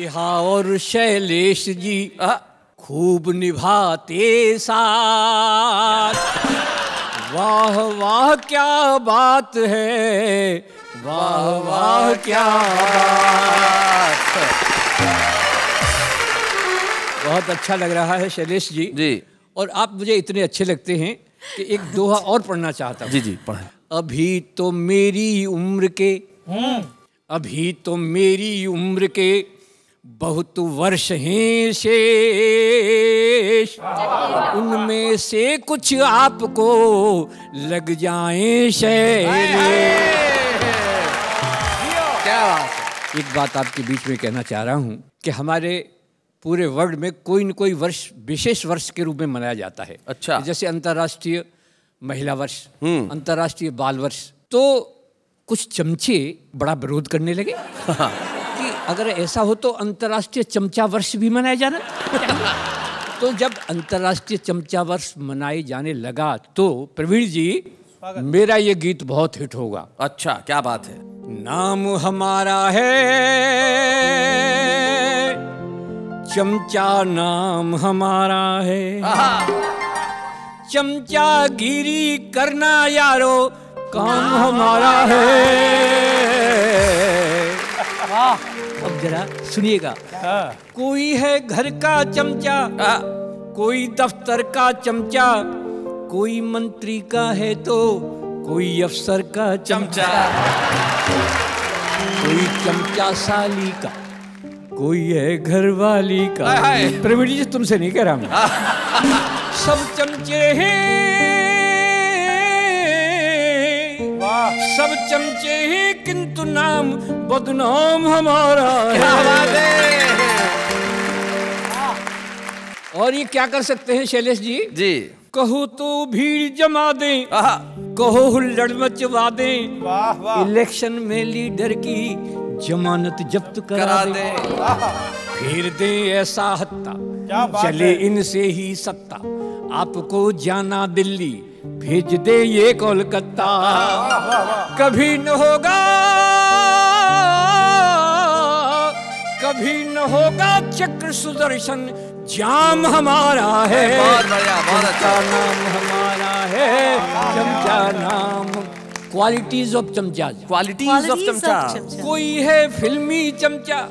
नेहा और शैलेश जी खूब निभाते साथ। वाह वाह क्या बात है, वाह वाह क्या बात। बहुत अच्छा लग रहा है शैलेश जी। जी। और आप मुझे इतने अच्छे लगते हैं कि एक दोहा और पढ़ना चाहता हूँ। जी जी पढ़ें। अभी तो मेरी उम्र के, अभी तो मेरी उम्र के बहुत वर्ष हैं शेष, उनमें से कुछ आपको लग जाएं शेष। क्या बात है। एक बात आपके बीच में कहना चाह रहा हूँ कि हमारे पूरे वर्ल्ड में कोई न कोई वर्ष विशेष वर्ष के रूप में मनाया जाता है। अच्छा। जैसे अंतर्राष्ट्रीय महिला वर्ष, अंतर्राष्ट्रीय बाल वर्ष। तो कुछ चमचे बड़ा विरोध करने लगे कि अगर ऐसा हो तो अंतर्राष्ट्रीय चमचा वर्ष भी मनाया जाना। तो जब अंतर्राष्ट्रीय चमचा वर्ष मनाए जाने लगा तो प्रवीण जी मेरा ये गीत बहुत हिट होगा। अच्छा क्या बात है। नाम हमारा है चमचा, नाम हमारा है चमचागिरी करना यारो काम हमारा है। अब जरा सुनिएगा। कोई है घर का चमचा, कोई दफ्तर का चमचा, कोई मंत्री का है तो कोई अफसर का चमचा, कोई चमचा साली का, कोई है घर वाली का। प्रवीण जी तुमसे नहीं कह रहा मैं। सब चमचे हैं, सब चमचे हैं किंतु नाम बदनाम हमारा है। और ये क्या कर सकते हैं शैलेश जी? जी। कहो तो भीड़ जमा दें, कहो हुल्लड़ मचवा दें, इलेक्शन में लीडर की जमानत जब्त करा दे, फिर दे ऐसा हत्ता चले इनसे ही सत्ता, आपको जाना दिल्ली भेज दे ये कोलकाता। कभी न होगा, कभी न होगा चक्र सुदर्शन, जाम हमारा है। बहुत बढ़िया, बहुत अच्छा। नाम हमारा है चमचा, नाम क्वालिटीज ऑफ चमचा। क्वालिटीज ऑफ चमचा। कोई है फिल्मी चमचा,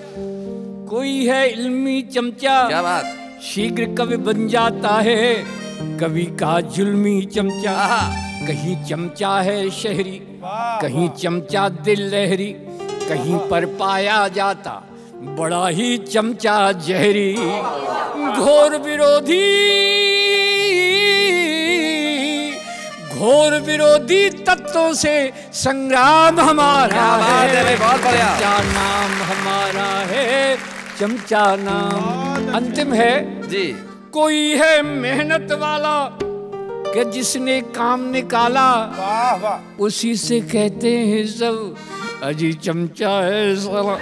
कोई है इल्मी चमचा। क्या बात। शीघ्र कवि बन जाता है कवि का जुल्मी चमचा। कहीं चमचा है शहरी, कहीं चमचा दिल लहरी, कहीं पर पाया जाता बड़ा ही चमचा जहरी। घोर विरोधी, घोर विरोधी तत्वों से संग्राम हमारा है। बहुत बढ़िया। चमचा नाम हमारा है, चमचा नाम। अंतिम है जी। कोई है मेहनत वाला कि जिसने काम निकाला, उसी से कहते हैं सब अजी चमचा है साला।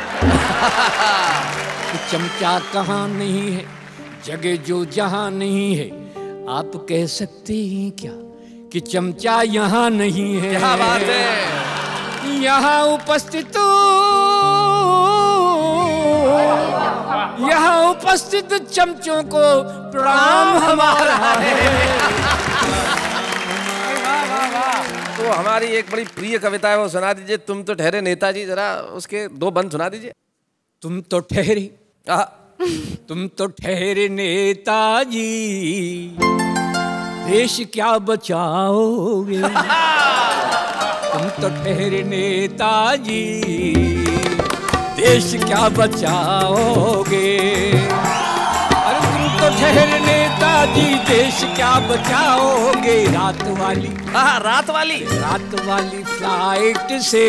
चमचा कहाँ नहीं है, जगह जो जहाँ नहीं है, आप कह सकते हैं क्या कि चमचा यहाँ नहीं है। क्या बात है। यहाँ उपस्थित, यहाँ उपस्थित चमचों को प्रणाम हमारा है। तो हमारी एक बड़ी प्रिय कविता है, वो सुना दीजिए। तुम तो ठहरे नेताजी, जरा उसके दो बंद सुना दीजिए। तुम तो ठहरे, तुम तो ठहरे नेताजी, देश क्या बचाओगे। तुम तो ठहरे नेताजी, देश क्या बचाओगे। अरे तुम तो ठहरे नेताजी, देश क्या बचाओगे। रात वाली, रात वाली, रात वाली फ्लाइट से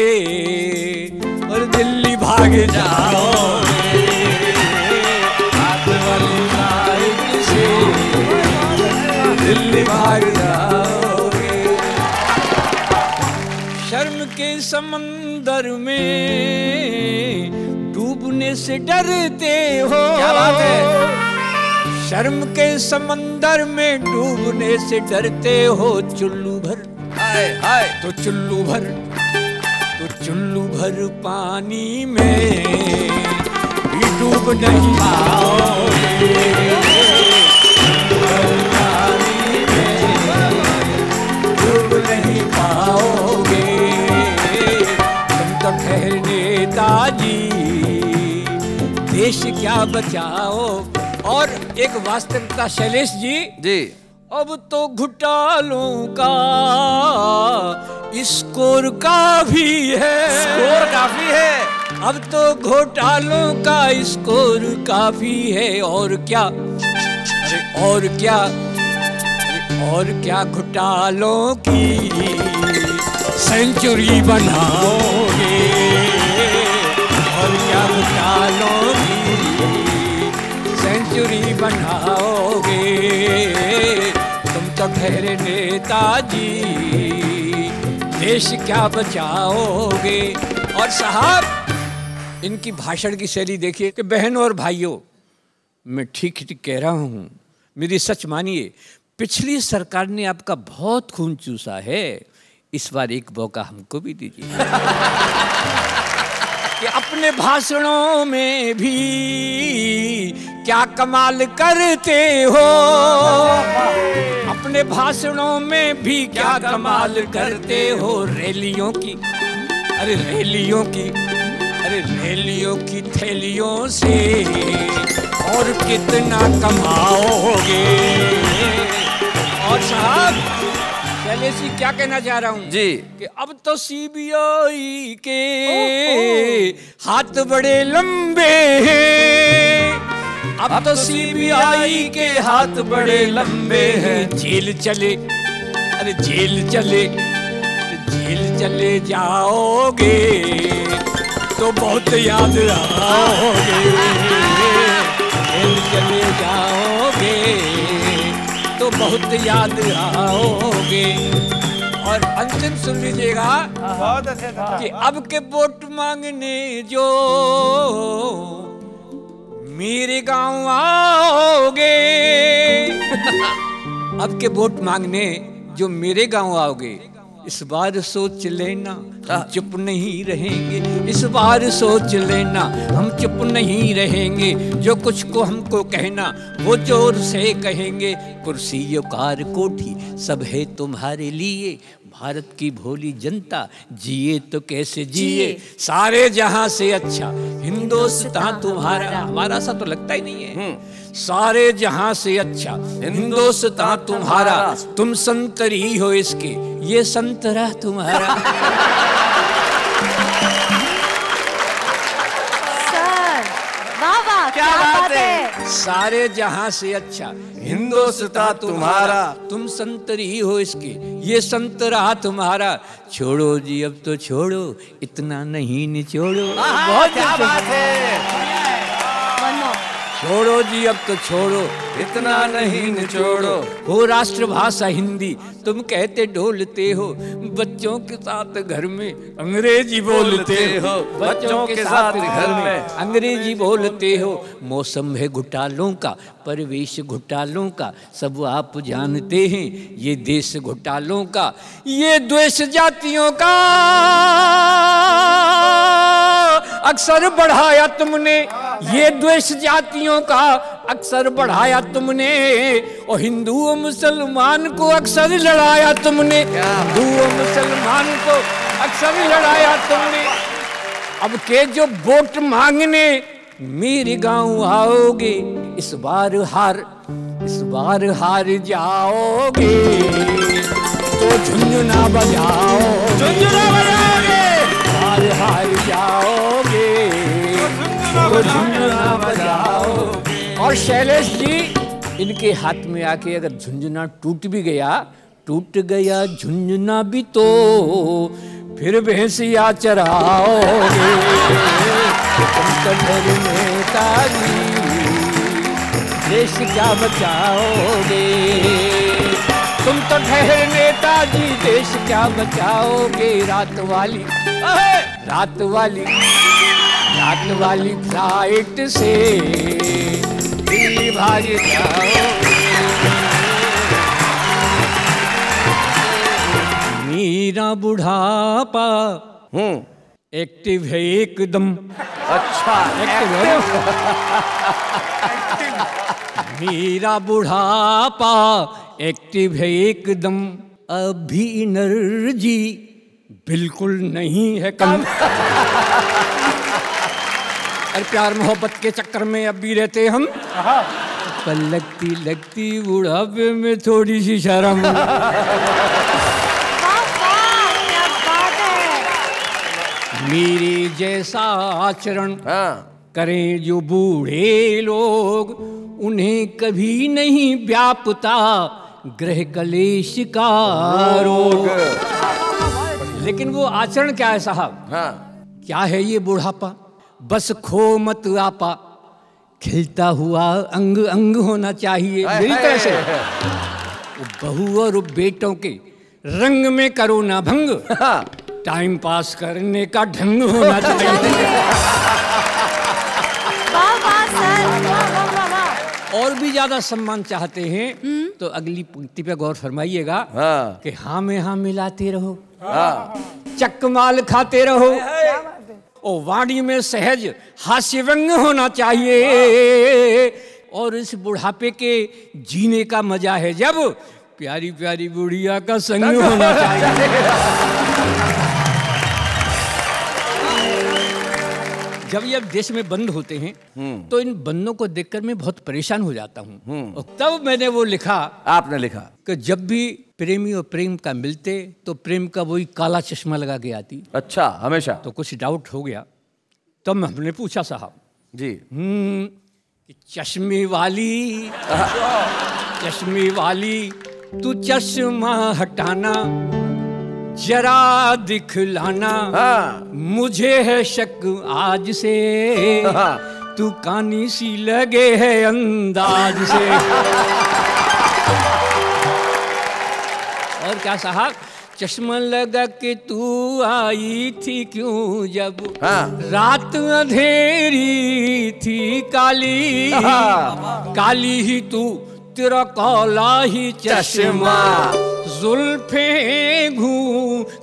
और दिल्ली भाग जाओगे। रात वाली फ्लाइट से दिल्ली भाग जाओगे। शर्म के समंदर में डूबने से डरते हो। क्या बात है। शर्म के समंदर में डूबने से डरते हो। चुल्लू भर, हाय हाय, तो चुल्लू भर, तो चुल्लू भर पानी में कभी डूब नहीं पाओगे, डूब नहीं पाओगे, तुम तो ठहरे नेताजी, देश क्या बचाओ। और एक वास्तविकता शैलेश जी, अब तो घोटालों का स्कोर काफी है, स्कोर काफी है, अब तो घोटालों का स्कोर काफी है। और क्या, अरे और क्या, अरे और क्या घोटालों की सेंचुरी बनाओगे, और क्या घोटालों की सेंचुरी बनाओगे, तुम तो ठहरे नेताजी, देश क्या बचाओगे। और साहब इनकी भाषण की शैली देखिए कि बहनों और भाइयों, मैं ठीक ठीक कह रहा हूँ, मेरी सच मानिए, पिछली सरकार ने आपका बहुत खून चूसा है, इस बार एक मौका हमको भी दीजिए कि अपने भाषणों में भी क्या कमाल करते हो, अपने भाषणों में भी क्या कमाल करते हो। रैलियों की, अरे रैलियों की, अरे रैलियों की थैलियों से और कितना कमाओगे। और साहब शैलेश जी क्या कहना चाह रहा हूँ जी कि अब तो सीबीआई के हाथ बड़े लंबे हैं, अब तो सीबीआई के हाथ बड़े लंबे हैं। जेल चले, अरे जेल चले, जेल चले जाओगे तो बहुत याद आओगे, जेल चले जाओगे तो बहुत याद आओगे। और अंतिम सुन लीजिएगा कि अब के वोट मांगने जो मेरे गांव आओगे, अब के वोट मांगने जो मेरे गांव आओगे, इस बार सोच लेना हम चुप नहीं रहेंगे, इस बार सोच लेना हम चुप नहीं रहेंगे। जो कुछ को हमको कहना वो जोर से कहेंगे, कुर्सी कार कोठी सब है तुम्हारे लिए, भारत की भोली जनता जिए तो कैसे जिए, सारे जहां से अच्छा हिंदुस्तान तुम्हारा। हमारा सा तो लगता ही नहीं है। सारे जहां से अच्छा हिंदुस्तान तुम्हारा, तुम संतरी हो इसके ये संतरा तुम्हारा। सर वाह वाह, क्या बात है। सारे जहां से अच्छा हिंदुस्तान तुम्हारा, तुम संतरी हो इसके ये संतरा तुम्हारा। छोड़ो जी अब तो छोड़ो, इतना नहीं निचोड़ो। बहुत क्या बात है। छोड़ो जी अब तो छोड़ो, इतना नहीं निचोड़ो। हो राष्ट्रभाषा हिंदी तुम कहते डोलते हो, बच्चों के साथ घर में अंग्रेजी बोलते हो, बच्चों के साथ घर में अंग्रेजी बोलते हो। मौसम है घोटालों का, परिवेश घोटालों का, सब आप जानते हैं ये देश घोटालों का। ये द्वेष जातियों का अक्सर बढ़ाया तुमने, ये द्वेष जातियों का अक्सर बढ़ाया तुमने, और हिंदू और मुसलमान को अक्सर लड़ाया तुमने, हिंदू और मुसलमान को अक्सर लड़ाया तुमने। अब के जो वोट मांगने मेरे गांव आओगे, इस बार हार जाओगे तो झुंझुना बजाओ, झुंझुना बजाओगे, हार जाओगे तो झुंझुना बजाओ। और शैलेश जी इनके हाथ में आके अगर झुंझुना टूट भी गया, टूट गया झुंझुना भी तो फिर भैंसिया चराओगे। तुम तो ठहरे नेताजी, देश क्या बचाओगे, तुम तो ठहरे नेताजी, देश क्या बचाओगे। रात वाली फ्लाइट से दिल्ली भाग जाओगे। मेरा बुढ़ापा एक्टिव है एकदम, अच्छा मेरा बुढ़ापा एक्टिव है एकदम, अभी एनर्जी बिल्कुल नहीं है कम। अरे प्यार मोहब्बत के चक्कर में अब भी रहते हम, पर लगती लगती बुढ़ापे में थोड़ी सी शर्म। क्या बात है। मेरे जैसा आचरण करें जो बूढ़े लोग, उन्हें कभी नहीं व्यापता ग्रह कलेश का रोग। लेकिन वो आचरण क्या है साहब? क्या है ये बुढ़ापा? बस खो मत आपा, खिलता हुआ अंग अंग होना चाहिए मेरी तरह से। बहू और बेटों के रंग में करो ना भंग, टाइम पास करने का ढंग होना चाहिए। और भी ज्यादा सम्मान चाहते हैं तो अगली पंक्ति पे गौर फरमाइएगा कि हाँ में हाँ मिलाते रहो, चकमाल खाते रहो, और वाणी में सहज हास्य व्यंग होना चाहिए। और इस बुढ़ापे के जीने का मजा है जब प्यारी प्यारी बुढ़िया का संग होना चाहिए। जब ये देश में बंद होते हैं तो इन बंदों को देखकर मैं बहुत परेशान हो जाता हूँ। और तब मैंने वो लिखा, आपने लिखा कि जब भी प्रेमी और प्रेम का मिलते तो प्रेम का वही काला चश्मा लगा के आती। अच्छा, हमेशा? तो कुछ डाउट हो गया, तब हमने पूछा साहब जी कि चश्मे वाली तू चश्मा हटाना जरा दिखलाना, मुझे है शक आज से तू कानी सी लगे है अंदाज से। और क्या साहब, चश्मा लगा के तू आई थी क्यों जब रात अंधेरी थी काली, काली ही तू तेरा काला ही चश्मा, जुल्फे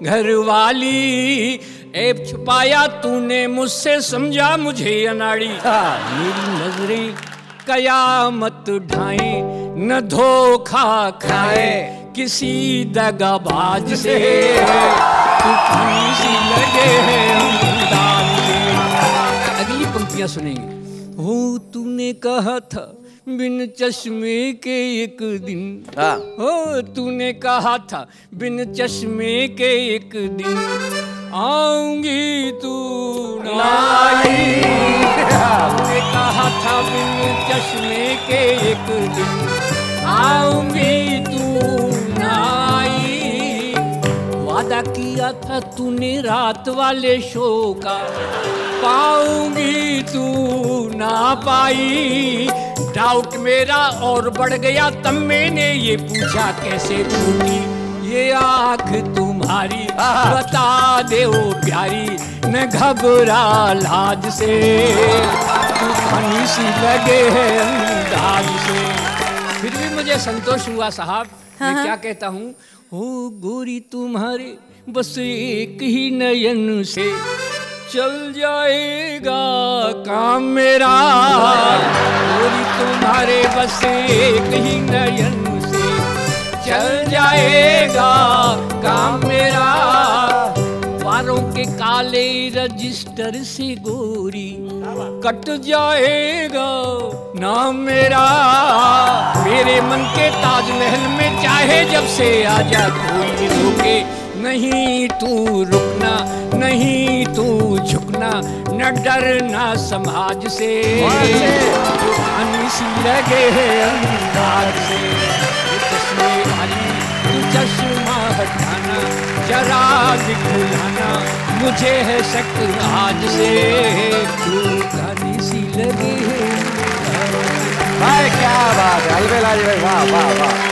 घर वाली, ऐब छुपाया तूने मुझसे समझा मुझे अनाड़ी। मेरी नजरें कयामत ढाए न धोखा खाए किसी दगाबाज से, तू खानी सी लगे है अंदाज से। अगली पंक्तियां सुनेंगे। हो तूने कहा था बिन चश्मे के एक दिन, हो तूने कहा था बिन चश्मे के एक दिन आऊंगी तू ना आई, तूने कहा था बिन चश्मे के एक दिन आऊंगी तू ना आई, वादा किया था तूने रात वाले शो का पाऊंगी तू ना पाई। डाउट मेरा और बढ़ गया तब मैंने ये पूछा कैसे टूटी ये आँख तुम्हारी, बता दे ओ प्यारी न घबरा लाज से, तू खानी सी लगे है अंदाज से। फिर भी मुझे संतोष हुआ साहब। मैं क्या कहता हूँ, हो गोरी तुम्हारे बस एक ही नयन से चल जाएगा काम मेरा, गोरी तुम्हारे बस एक ही नयन से चल जाएगा काम मेरा, वारों के काले रजिस्टर से गोरी कट जाएगा नाम मेरा, मेरे मन के ताजमहल में चाहे जब से आजा कोई रोके नहीं, तू रुकना नहीं तू झुकना, न डरना समाज से, सी लगे है अंदाज से, चश्मे वाली तू चश्मा हटाना जरा दिखलाना, मुझे है शक आज से तू कानी सी लगे है। भाई क्या बात है अलबेला जी, भाई वाह वाह वाह।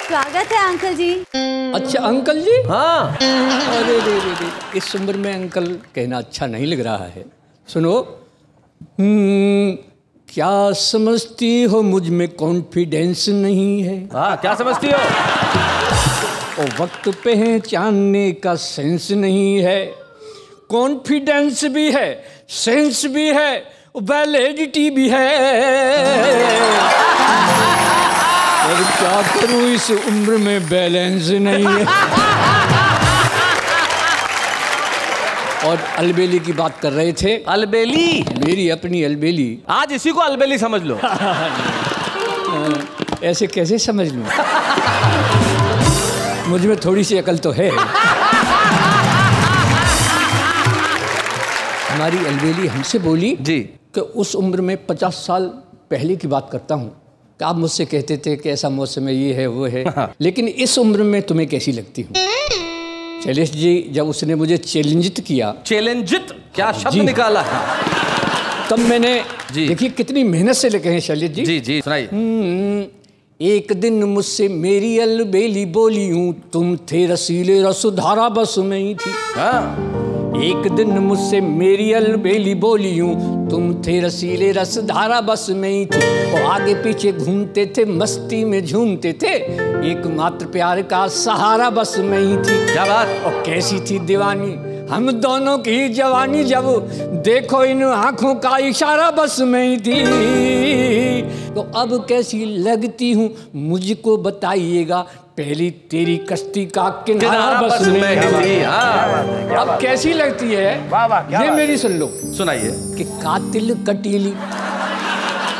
स्वागत है अंकल जी। अच्छा अंकल जी? हाँ। अरे रे इस उम्र में अंकल कहना अच्छा नहीं लग रहा है। सुनो, क्या समझती हो मुझ में कॉन्फिडेंस नहीं है? हाँ क्या समझती हो? और वक्त पहचानने का सेंस नहीं है, कॉन्फिडेंस भी है, सेंस भी है, वैलिडिटी भी है। और क्या करूं, इस उम्र में बैलेंस नहीं है। और अलबेली की बात कर रहे थे। अलबेली? मेरी अपनी अलबेली। आज इसी को अलबेली समझ लो। ऐसे कैसे समझ लूं? मुझ में थोड़ी सी अकल तो है। हमारी अलबेली हमसे बोली जी कि उस उम्र में 50 साल पहले की बात करता हूँ कि आप मुझसे कहते थे कि ऐसा मौसम है, ये है वो है, लेकिन इस उम्र में तुम्हें कैसी लगती हूँ? शैलेश जी, जब उसने मुझे चैलेंजित किया। चैलेंजित क्या शब्द निकाला है? तब मैंने जी देखिए कितनी मेहनत से लिखे हैं शैलेश जी। जी जी सुनाइए। एक दिन मुझसे मेरी अलबेली बोली हूँ, तुम थे रसीले रसधारा बस में ही थी। एक दिन मुझसे मेरी अलबेली बोली हूँ, तुम थे रसीले रसधारा बस में ही थी। और आगे पीछे घूमते थे, मस्ती में झूमते थे, एकमात्र प्यार का सहारा बस में ही थी। क्या बात! और कैसी थी दीवानी हम दोनों की जवानी, जब देखो इन आंखों का इशारा बस में ही थी। तो अब कैसी लगती हूँ मुझको बताइएगा, पहली तेरी कश्ती का किनारा बस में ही थी। अब कैसी लगती है ये मेरी सुन लो। सुनाइए। कि कातिल कटीली,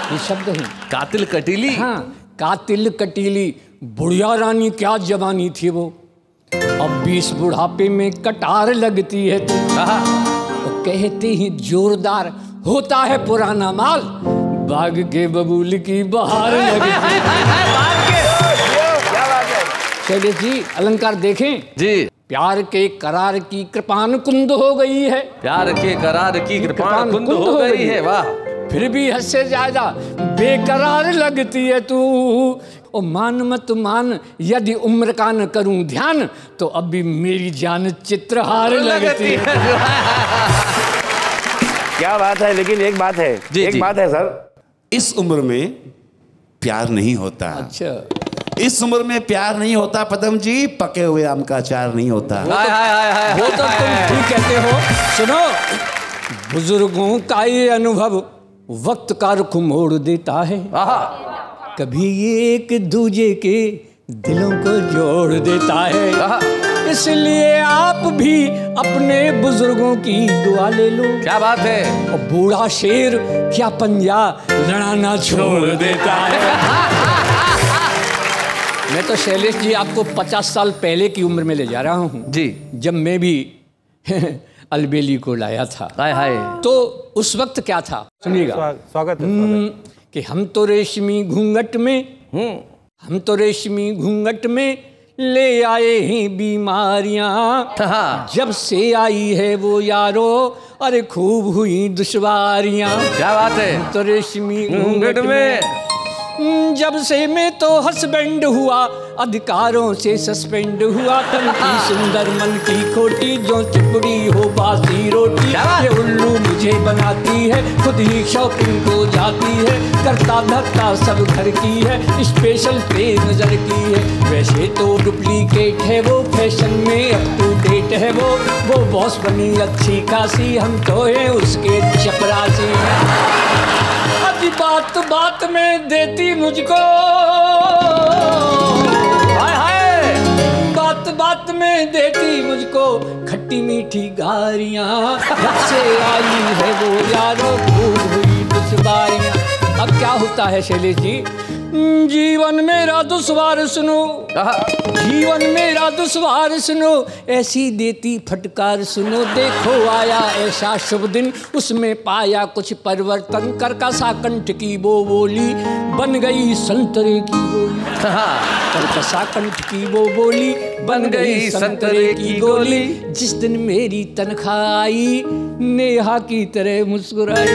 ये शब्द है। कातिल कटीली? हाँ, कातिल कटीली बुढ़िया रानी क्या जवानी थी वो, अब 20 बुढ़ापे में कटार लगती है तू। तो कहते ही जोरदार होता है पुराना माल, बाग के बबूल की बहार लगती है। शैलेश जी, अलंकार देखें जी। प्यार के करार की कृपान कुंद हो गई है। प्यार के करार की कृपान कुंद हो गई है। वाह! फिर भी हद से ज्यादा बेकरार लगती है तू। ओ मान मत मान, यदि उम्र का न करूं ध्यान, तो अब भी मेरी जान चित्रहार लगती है। क्या बात है। लेकिन एक बात है, एक बात है सर, इस उम्र में प्यार नहीं होता। अच्छा, इस उम्र में प्यार नहीं होता पदम जी, पके हुए आम का अचार नहीं होता। वो तो तुम ठीक कहते हो। सुनो, बुजुर्गों का ये अनुभव वक्त का रुख मोड़ देता है, कभी ये एक दूजे के दिलों को जोड़ देता है। इसलिए आप भी अपने बुजुर्गों की दुआ ले लो। क्या बात है। और बूढ़ा शेर क्या पंजा लड़ाना छोड़ देता है। मैं तो शैलेश जी आपको 50 साल पहले की उम्र में ले जा रहा हूँ जी, जब मैं भी अलबेली को लाया था। हाय हाय। तो उस वक्त क्या था सुनिएगा। स्वागत है। कि हम तो रेशमी घूंघट में ले आए हैं बीमारियां, जब से आई है वो यारो अरे खूब हुई दुश्वारियां। क्या बात है। हम तो रेशमी घूंघट में जब से मैं तो हस्बैंड हुआ, अधिकारों से सस्पेंड हुआ, तन की सुंदर मन की खोटी, जो चिपड़ी हो बासी रोटी। ये उल्लू मुझे बनाती है, खुद ही शॉपिंग को जाती है, करता धरता सब घर की है, स्पेशल पे नजर की है। वैसे तो डुप्लीकेट है वो, फैशन में अप टू डेट है वो बॉस बनी अच्छी खासी, हम तो है उसके चपरासी। बात बात में देती मुझको, हाय हाय, बात बात में देती मुझको खट्टी मीठी गारियां, जब से आई है वो यारो खूब हुई दुश्वारियां। अब क्या होता है शैलेश जी, जीवन मेरा दुश्वार सुनो, जीवन मेरा दुश्वार सुनो, ऐसी देती फटकार सुनो। देखो आया ऐसा शुभ दिन, उसमें पाया कुछ परिवर्तन, करकसा कंठ की वो बोली बन गई संतरे की गोली। करकसा कंठ की वो बोली बन गई संतरे की गोली। जिस दिन मेरी तनख्वाह आई, नेहा की तरह मुस्कुराई।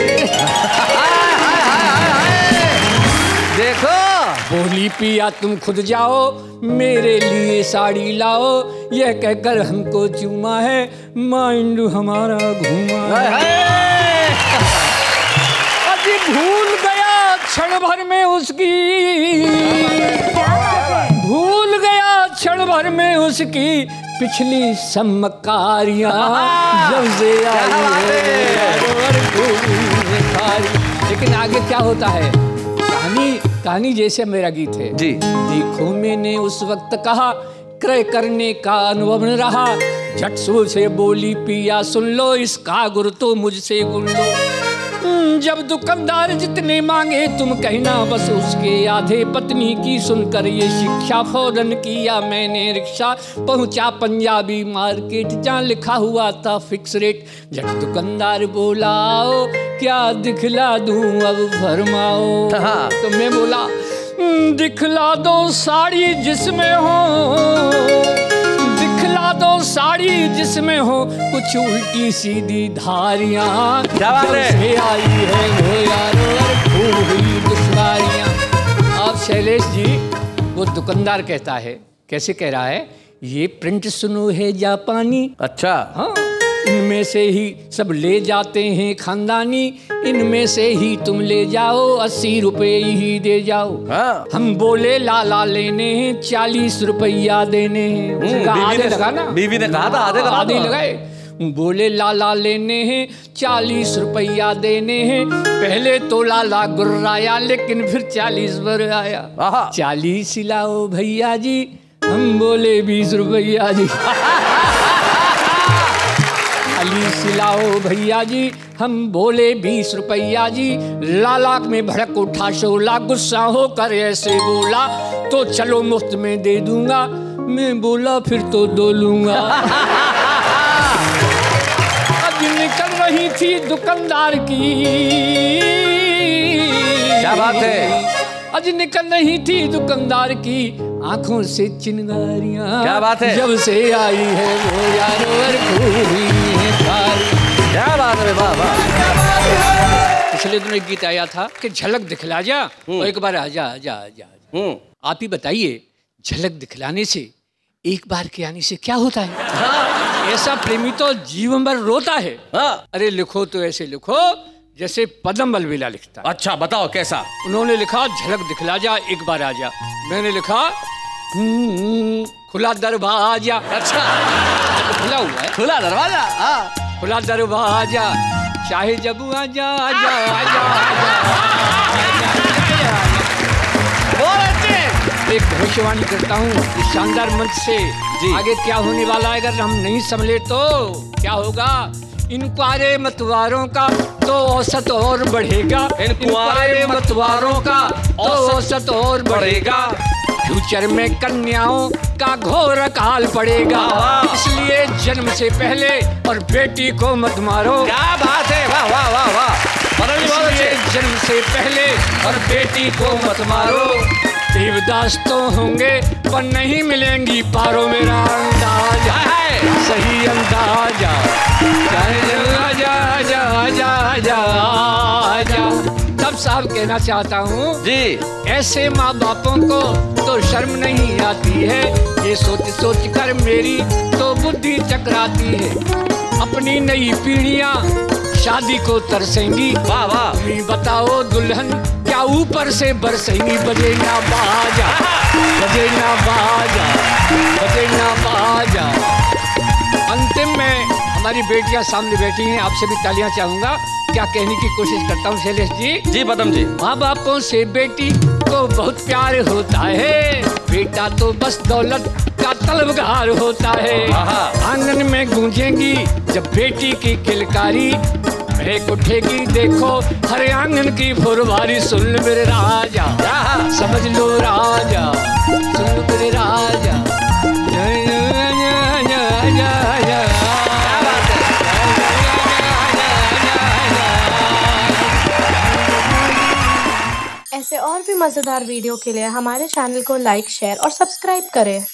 देखो बोली पिया तुम खुद जाओ, मेरे लिए साड़ी लाओ, यह कहकर हमको चूमा है, माइंड हमारा घूमा है। अजी भूल गया क्षण भर में उसकी, भूल गया क्षण भर में उसकी पिछली समकारियां जब से आई है। लेकिन आगे क्या होता है, कहानी जैसे मेरा गीत है जी। देखो मैंने उस वक्त कहा क्रय करने का अनुभव न रहा, झट से बोली पिया सुन लो, इसका गुर तो मुझसे गुन लो। जब दुकानदार जितने मांगे तुम कहना बस उसके आधे, पत्नी की सुनकर ये शिक्षा फौरन किया मैंने रिक्शा, पहुंचा पंजाबी मार्केट जहाँ लिखा हुआ था फिक्स रेट। जब दुकानदार बोला आओ क्या दिखला दूं अब फरमाओ, तो मैं बोला दिखला दो साड़ी जिसमें हो, दिखला दो साड़ी जिसमें हो कुछ उल्टी सीधी धारियां, से आई है वो यारो और खूब हुई दुश्वारियां। अब शैलेश जी वो दुकानदार कहता है, कैसे कह रहा है, ये प्रिंट सुनो है जापानी, अच्छा हाँ इनमें से ही सब ले जाते हैं खानदानी, इनमें से ही तुम ले जाओ 80 रुपए ही दे जाओ। हाँ। हम बोले लाला लेने हैं 40 रुपया देने हैं, आधे लगा ना, बीवी ने कहा था आधे लगाए। बोले लाला लेने हैं 40 रुपया देने हैं, पहले तो लाला गुर्राया लेकिन फिर 40 पर आया। 40 लाओ भैया जी, हम बोले 20 रुपया जी। 40 लाओ भैया जी, हम बोले 20 रुपया जी। लाला में भड़क उठा शोला, गुस्सा होकर ऐसे बोला तो चलो मुफ्त में दे दूंगा, मैं बोला फिर तो दो लूंगा। अब निकल रही थी दुकानदार की, क्या बात है, आज निकल रही थी दुकानदार की आंखों से चिंगारियां, क्या बात है, जब से आई है वो यारो क्या बात है, वाह वाह। पिछले दिनों एक गीत आया था कि झलक दिखला जा और एक बार आजा आजा आजा। आप ही बताइए झलक दिखलाने से एक बार के आने से क्या होता है? हाँ। ऐसा प्रेमी तो जीवन भर रोता है। हाँ। अरे लिखो तो ऐसे लिखो जैसे पदम अलवेला लिखता। अच्छा बताओ कैसा? उन्होंने लिखा झलक दिखला जा एक बार आजा, मैंने लिखा खुला दरवाजा। अच्छा खुला हुआ है, खुला दरवाजा। हाँ खुला दरवाजा चाहे जब आजा आजा आजा एक भविष्यवाणी करता हूँ इस शानदार मंच से जी। आगे क्या होने वाला है अगर हम नहीं संभले तो क्या होगा? इन कुआरे मतवारों का तो औसत और बढ़ेगा, इन कुआरे मतवारों का तो औसत और बढ़ेगा, फ्यूचर में कन्याओं का घोर अकाल पड़ेगा, इसलिए जन्म से पहले और बेटी को मत मारो। क्या बात है, वाह वाह वाह वाह। जन्म से पहले और बेटी को मत मारो, देवदास तो होंगे पर नहीं मिलेंगी पारो, मेरा अंदाजा है सही अंदाजा। तब साहब कहना चाहता हूँ जी, ऐसे माँ बापों को तो शर्म नहीं आती है, ये सोच सोच कर मेरी तो बुद्धि चकराती है, अपनी नई पीढ़ियाँ शादी को तरसेंगी। वाह वाह। तुम बताओ दुल्हन क्या ऊपर से बरसेंगी, बजे ना बाजा बजे ना बाजा बजे ना बाजा। अंतिम में हमारी बेटियां सामने बैठी हैं, आपसे भी तालियां चाहूंगा। क्या कहने की कोशिश करता हूँ शैलेश जी? जी पदम जी। माँ बापों से बेटी को बहुत प्यार होता है, बेटा तो बस दौलत का तलबगार होता है। आंगन में गूंजेंगी जब बेटी की किलकारी, महक उठेगी देखो हर आंगन की फुलवारी। सुन मेरे राजा समझ लो राजा, सुन मेरे राजा। ऐसे और भी मज़ेदार वीडियो के लिए हमारे चैनल को लाइक, शेयर और सब्सक्राइब करें।